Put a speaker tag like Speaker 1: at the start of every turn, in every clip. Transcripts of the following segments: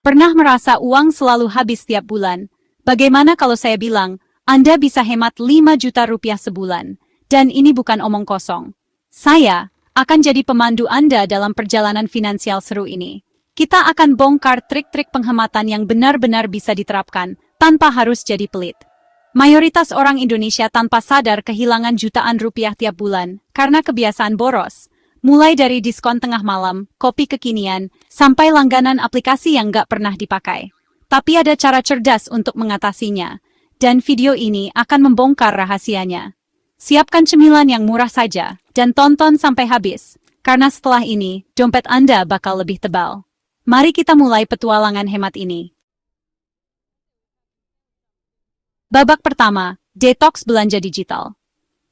Speaker 1: Pernah merasa uang selalu habis tiap bulan? Bagaimana kalau saya bilang, Anda bisa hemat 5 juta rupiah sebulan? Dan ini bukan omong kosong. Saya akan jadi pemandu Anda dalam perjalanan finansial seru ini. Kita akan bongkar trik-trik penghematan yang benar-benar bisa diterapkan, tanpa harus jadi pelit. Mayoritas orang Indonesia tanpa sadar kehilangan jutaan rupiah tiap bulan, karena kebiasaan boros. Mulai dari diskon tengah malam, kopi kekinian, sampai langganan aplikasi yang nggak pernah dipakai. Tapi ada cara cerdas untuk mengatasinya, dan video ini akan membongkar rahasianya. Siapkan cemilan yang murah saja, dan tonton sampai habis, karena setelah ini, dompet Anda bakal lebih tebal. Mari kita mulai petualangan hemat ini. Babak pertama, detoks belanja digital.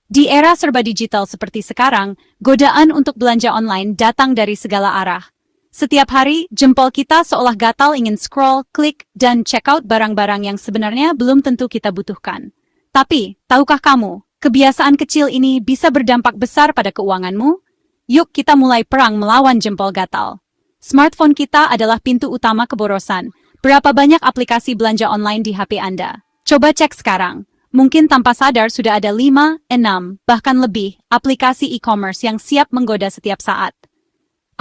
Speaker 1: Di era serba digital seperti sekarang, godaan untuk belanja online datang dari segala arah. Setiap hari, jempol kita seolah gatal ingin scroll, klik, dan check out barang-barang yang sebenarnya belum tentu kita butuhkan. Tapi, tahukah kamu, kebiasaan kecil ini bisa berdampak besar pada keuanganmu? Yuk kita mulai perang melawan jempol gatal. Smartphone kita adalah pintu utama keborosan. Berapa banyak aplikasi belanja online di HP Anda? Coba cek sekarang. Mungkin tanpa sadar sudah ada 5, 6, bahkan lebih aplikasi e-commerce yang siap menggoda setiap saat.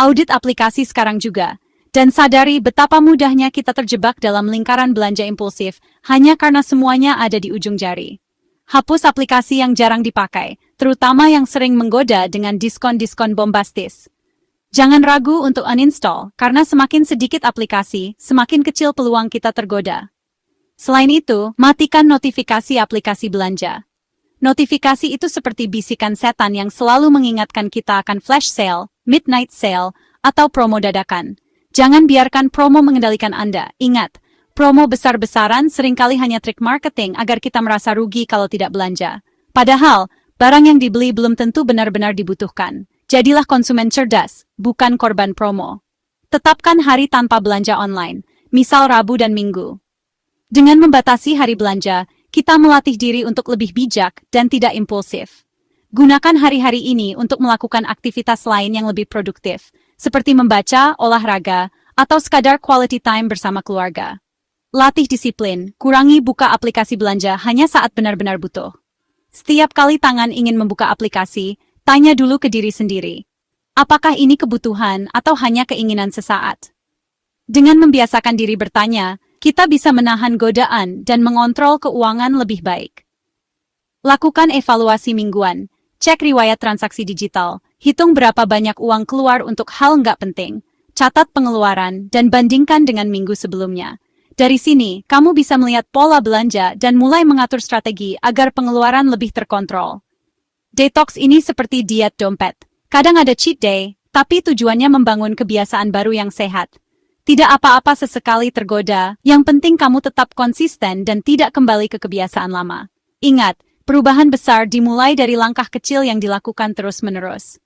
Speaker 1: Audit aplikasi sekarang juga, dan sadari betapa mudahnya kita terjebak dalam lingkaran belanja impulsif hanya karena semuanya ada di ujung jari. Hapus aplikasi yang jarang dipakai, terutama yang sering menggoda dengan diskon-diskon bombastis. Jangan ragu untuk uninstall, karena semakin sedikit aplikasi, semakin kecil peluang kita tergoda. Selain itu, matikan notifikasi aplikasi belanja. Notifikasi itu seperti bisikan setan yang selalu mengingatkan kita akan flash sale, midnight sale, atau promo dadakan. Jangan biarkan promo mengendalikan Anda. Ingat, promo besar-besaran seringkali hanya trik marketing agar kita merasa rugi kalau tidak belanja. Padahal, barang yang dibeli belum tentu benar-benar dibutuhkan. Jadilah konsumen cerdas, bukan korban promo. Tetapkan hari tanpa belanja online, misal Rabu dan Minggu. Dengan membatasi hari belanja, kita melatih diri untuk lebih bijak dan tidak impulsif. Gunakan hari-hari ini untuk melakukan aktivitas lain yang lebih produktif, seperti membaca, olahraga, atau sekadar quality time bersama keluarga. Latih disiplin, kurangi buka aplikasi belanja hanya saat benar-benar butuh. Setiap kali tangan ingin membuka aplikasi, tanya dulu ke diri sendiri. Apakah ini kebutuhan atau hanya keinginan sesaat? Dengan membiasakan diri bertanya, kita bisa menahan godaan dan mengontrol keuangan lebih baik. Lakukan evaluasi mingguan, cek riwayat transaksi digital, hitung berapa banyak uang keluar untuk hal nggak penting, catat pengeluaran, dan bandingkan dengan minggu sebelumnya. Dari sini, kamu bisa melihat pola belanja dan mulai mengatur strategi agar pengeluaran lebih terkontrol. Detox ini seperti diet dompet. Kadang ada cheat day, tapi tujuannya membangun kebiasaan baru yang sehat. Tidak apa-apa sesekali tergoda, yang penting kamu tetap konsisten dan tidak kembali ke kebiasaan lama. Ingat, perubahan besar dimulai dari langkah kecil yang dilakukan terus-menerus.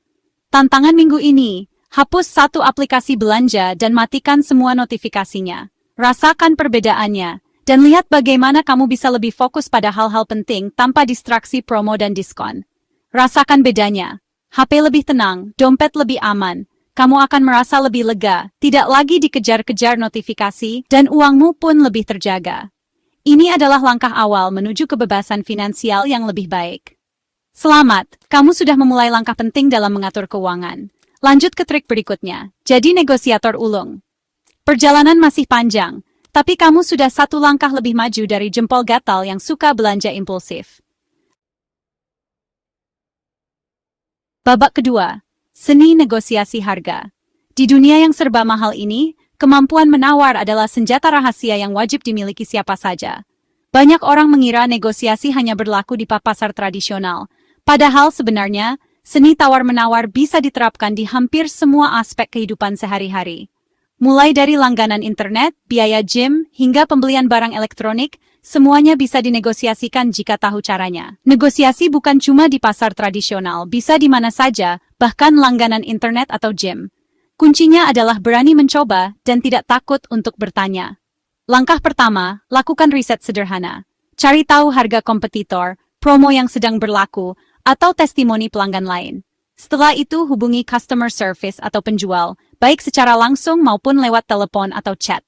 Speaker 1: Tantangan minggu ini, hapus satu aplikasi belanja dan matikan semua notifikasinya. Rasakan perbedaannya, dan lihat bagaimana kamu bisa lebih fokus pada hal-hal penting tanpa distraksi promo dan diskon. Rasakan bedanya. HP lebih tenang, dompet lebih aman. Kamu akan merasa lebih lega, tidak lagi dikejar-kejar notifikasi, dan uangmu pun lebih terjaga. Ini adalah langkah awal menuju kebebasan finansial yang lebih baik. Selamat, kamu sudah memulai langkah penting dalam mengatur keuangan. Lanjut ke trik berikutnya, jadi negosiator ulung. Perjalanan masih panjang, tapi kamu sudah satu langkah lebih maju dari jempol gatal yang suka belanja impulsif. Babak kedua, seni negosiasi harga. Di dunia yang serba mahal ini, kemampuan menawar adalah senjata rahasia yang wajib dimiliki siapa saja. Banyak orang mengira negosiasi hanya berlaku di pasar tradisional. Padahal sebenarnya, seni tawar-menawar bisa diterapkan di hampir semua aspek kehidupan sehari-hari. Mulai dari langganan internet, biaya gym, hingga pembelian barang elektronik, semuanya bisa dinegosiasikan jika tahu caranya. Negosiasi bukan cuma di pasar tradisional, bisa di mana saja, bahkan langganan internet atau gym. Kuncinya adalah berani mencoba dan tidak takut untuk bertanya. Langkah pertama, lakukan riset sederhana. Cari tahu harga kompetitor, promo yang sedang berlaku, atau testimoni pelanggan lain. Setelah itu hubungi customer service atau penjual, baik secara langsung maupun lewat telepon atau chat.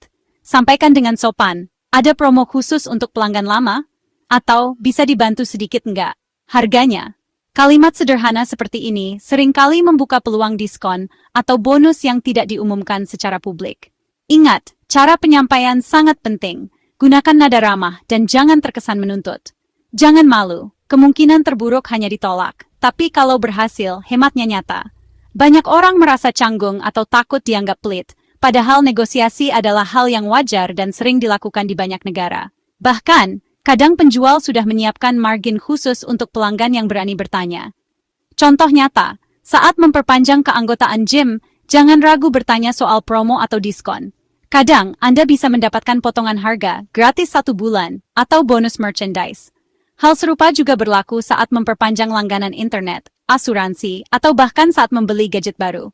Speaker 1: sampaikan dengan sopan. Ada promo khusus untuk pelanggan lama? Atau bisa dibantu sedikit enggak? Harganya. Kalimat sederhana seperti ini seringkali membuka peluang diskon atau bonus yang tidak diumumkan secara publik. Ingat, cara penyampaian sangat penting. Gunakan nada ramah dan jangan terkesan menuntut. Jangan malu, kemungkinan terburuk hanya ditolak. Tapi kalau berhasil, hematnya nyata. Banyak orang merasa canggung atau takut dianggap pelit, padahal negosiasi adalah hal yang wajar dan sering dilakukan di banyak negara. Bahkan, kadang penjual sudah menyiapkan margin khusus untuk pelanggan yang berani bertanya. Contoh nyata, saat memperpanjang keanggotaan gym, jangan ragu bertanya soal promo atau diskon. Kadang, Anda bisa mendapatkan potongan harga, gratis 1 bulan, atau bonus merchandise. Hal serupa juga berlaku saat memperpanjang langganan internet, asuransi, atau bahkan saat membeli gadget baru.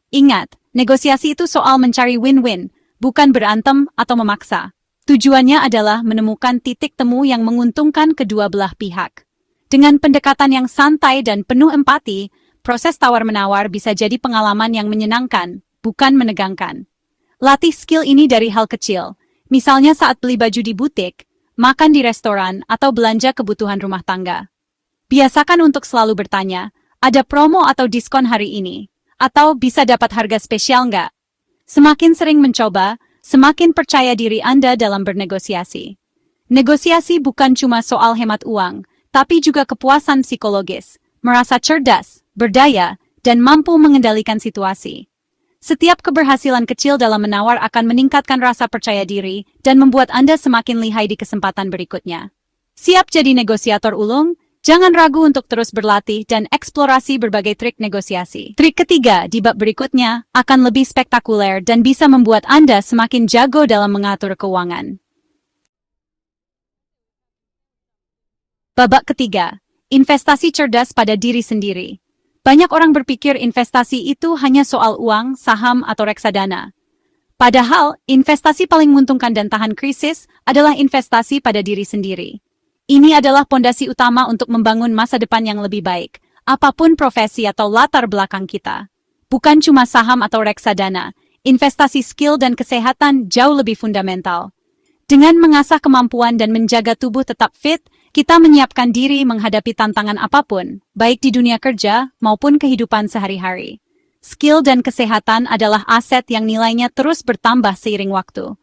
Speaker 1: Ingat, negosiasi itu soal mencari win-win, bukan berantem atau memaksa. Tujuannya adalah menemukan titik temu yang menguntungkan kedua belah pihak. Dengan pendekatan yang santai dan penuh empati, proses tawar-menawar bisa jadi pengalaman yang menyenangkan, bukan menegangkan. Latih skill ini dari hal kecil, misalnya saat beli baju di butik, makan di restoran, atau belanja kebutuhan rumah tangga. Biasakan untuk selalu bertanya, ada promo atau diskon hari ini? Atau bisa dapat harga spesial nggak? Semakin sering mencoba, semakin percaya diri Anda dalam bernegosiasi. Negosiasi bukan cuma soal hemat uang, tapi juga kepuasan psikologis, merasa cerdas, berdaya, dan mampu mengendalikan situasi. Setiap keberhasilan kecil dalam menawar akan meningkatkan rasa percaya diri dan membuat Anda semakin lihai di kesempatan berikutnya. Siap jadi negosiator ulung? Jangan ragu untuk terus berlatih dan eksplorasi berbagai trik negosiasi. Trik ketiga di bab berikutnya akan lebih spektakuler dan bisa membuat Anda semakin jago dalam mengatur keuangan. Babak ketiga, investasi cerdas pada diri sendiri. Banyak orang berpikir investasi itu hanya soal uang, saham, atau reksadana. Padahal, investasi paling menguntungkan dan tahan krisis adalah investasi pada diri sendiri. Ini adalah pondasi utama untuk membangun masa depan yang lebih baik, apapun profesi atau latar belakang kita. Bukan cuma saham atau reksadana, investasi skill dan kesehatan jauh lebih fundamental. Dengan mengasah kemampuan dan menjaga tubuh tetap fit, kita menyiapkan diri menghadapi tantangan apapun, baik di dunia kerja maupun kehidupan sehari-hari. Skill dan kesehatan adalah aset yang nilainya terus bertambah seiring waktu.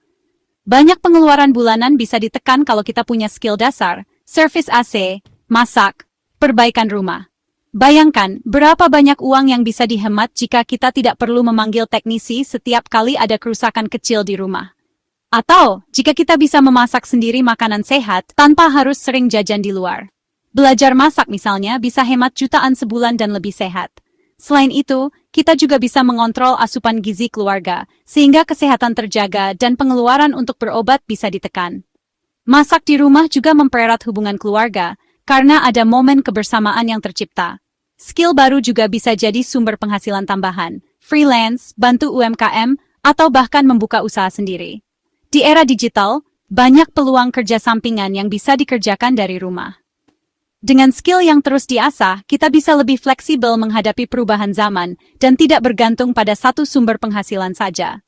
Speaker 1: Banyak pengeluaran bulanan bisa ditekan kalau kita punya skill dasar, servis AC, masak, perbaikan rumah. Bayangkan berapa banyak uang yang bisa dihemat jika kita tidak perlu memanggil teknisi setiap kali ada kerusakan kecil di rumah. Atau jika kita bisa memasak sendiri makanan sehat tanpa harus sering jajan di luar. Belajar masak misalnya bisa hemat jutaan sebulan dan lebih sehat. Selain itu, kita juga bisa mengontrol asupan gizi keluarga, sehingga kesehatan terjaga dan pengeluaran untuk berobat bisa ditekan. Masak di rumah juga mempererat hubungan keluarga, karena ada momen kebersamaan yang tercipta. Skill baru juga bisa jadi sumber penghasilan tambahan, freelance, bantu UMKM, atau bahkan membuka usaha sendiri. Di era digital, banyak peluang kerja sampingan yang bisa dikerjakan dari rumah. Dengan skill yang terus diasah, kita bisa lebih fleksibel menghadapi perubahan zaman dan tidak bergantung pada satu sumber penghasilan saja.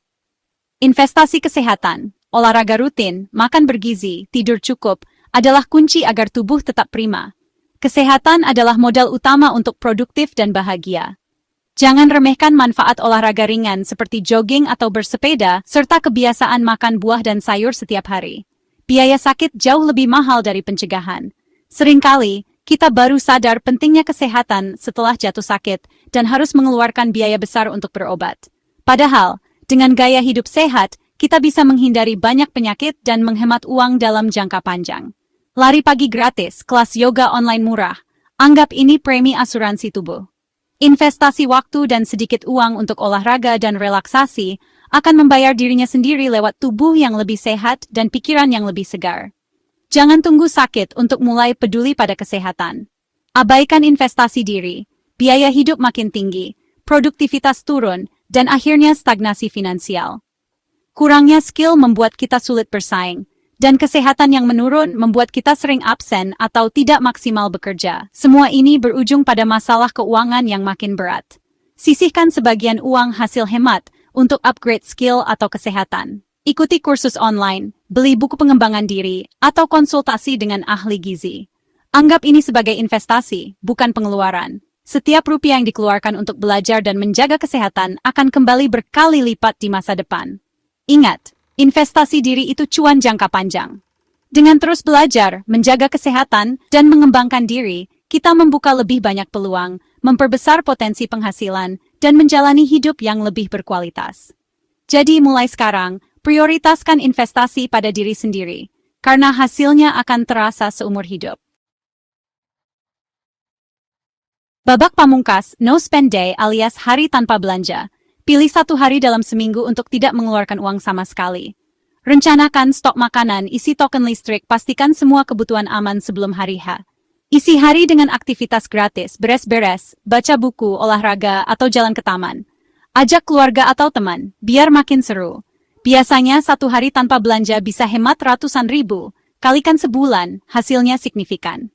Speaker 1: Investasi kesehatan, olahraga rutin, makan bergizi, tidur cukup, adalah kunci agar tubuh tetap prima. Kesehatan adalah modal utama untuk produktif dan bahagia. Jangan remehkan manfaat olahraga ringan seperti jogging atau bersepeda, serta kebiasaan makan buah dan sayur setiap hari. Biaya sakit jauh lebih mahal dari pencegahan. Seringkali, kita baru sadar pentingnya kesehatan setelah jatuh sakit dan harus mengeluarkan biaya besar untuk berobat. Padahal, dengan gaya hidup sehat, kita bisa menghindari banyak penyakit dan menghemat uang dalam jangka panjang. Lari pagi gratis, kelas yoga online murah. Anggap ini premi asuransi tubuh. Investasi waktu dan sedikit uang untuk olahraga dan relaksasi akan membayar dirinya sendiri lewat tubuh yang lebih sehat dan pikiran yang lebih segar. Jangan tunggu sakit untuk mulai peduli pada kesehatan. Abaikan investasi diri, biaya hidup makin tinggi, produktivitas turun, dan akhirnya stagnasi finansial. Kurangnya skill membuat kita sulit bersaing, dan kesehatan yang menurun membuat kita sering absen atau tidak maksimal bekerja. Semua ini berujung pada masalah keuangan yang makin berat. Sisihkan sebagian uang hasil hemat untuk upgrade skill atau kesehatan. Ikuti kursus online, beli buku pengembangan diri, atau konsultasi dengan ahli gizi. Anggap ini sebagai investasi, bukan pengeluaran. Setiap rupiah yang dikeluarkan untuk belajar dan menjaga kesehatan akan kembali berkali lipat di masa depan. Ingat, investasi diri itu cuan jangka panjang. Dengan terus belajar, menjaga kesehatan, dan mengembangkan diri, kita membuka lebih banyak peluang, memperbesar potensi penghasilan, dan menjalani hidup yang lebih berkualitas. Jadi mulai sekarang, prioritaskan investasi pada diri sendiri, karena hasilnya akan terasa seumur hidup. Babak pamungkas, no spend day alias hari tanpa belanja. Pilih satu hari dalam seminggu untuk tidak mengeluarkan uang sama sekali. Rencanakan stok makanan, isi token listrik, pastikan semua kebutuhan aman sebelum hari H. Isi hari dengan aktivitas gratis, beres-beres, baca buku, olahraga, atau jalan ke taman. Ajak keluarga atau teman, biar makin seru. Biasanya satu hari tanpa belanja bisa hemat ratusan ribu, kalikan sebulan, hasilnya signifikan.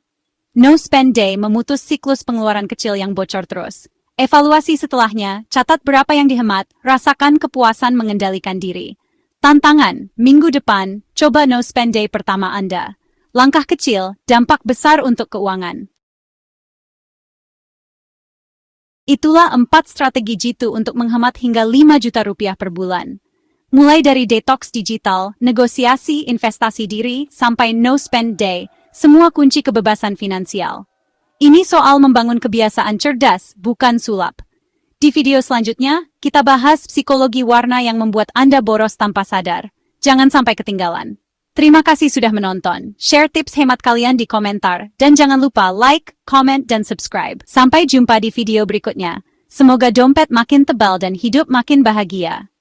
Speaker 1: No spend day memutus siklus pengeluaran kecil yang bocor terus. Evaluasi setelahnya, catat berapa yang dihemat, rasakan kepuasan mengendalikan diri. Tantangan, minggu depan, coba no spend day pertama Anda. Langkah kecil, dampak besar untuk keuangan. Itulah 4 strategi Jitu untuk menghemat hingga 5 juta rupiah per bulan. Mulai dari detox digital, negosiasi, investasi diri, sampai no spend day, semua kunci kebebasan finansial. Ini soal membangun kebiasaan cerdas, bukan sulap. Di video selanjutnya, kita bahas psikologi warna yang membuat Anda boros tanpa sadar. Jangan sampai ketinggalan. Terima kasih sudah menonton. Share tips hemat kalian di komentar. Dan jangan lupa like, comment, dan subscribe. Sampai jumpa di video berikutnya. Semoga dompet makin tebal dan hidup makin bahagia.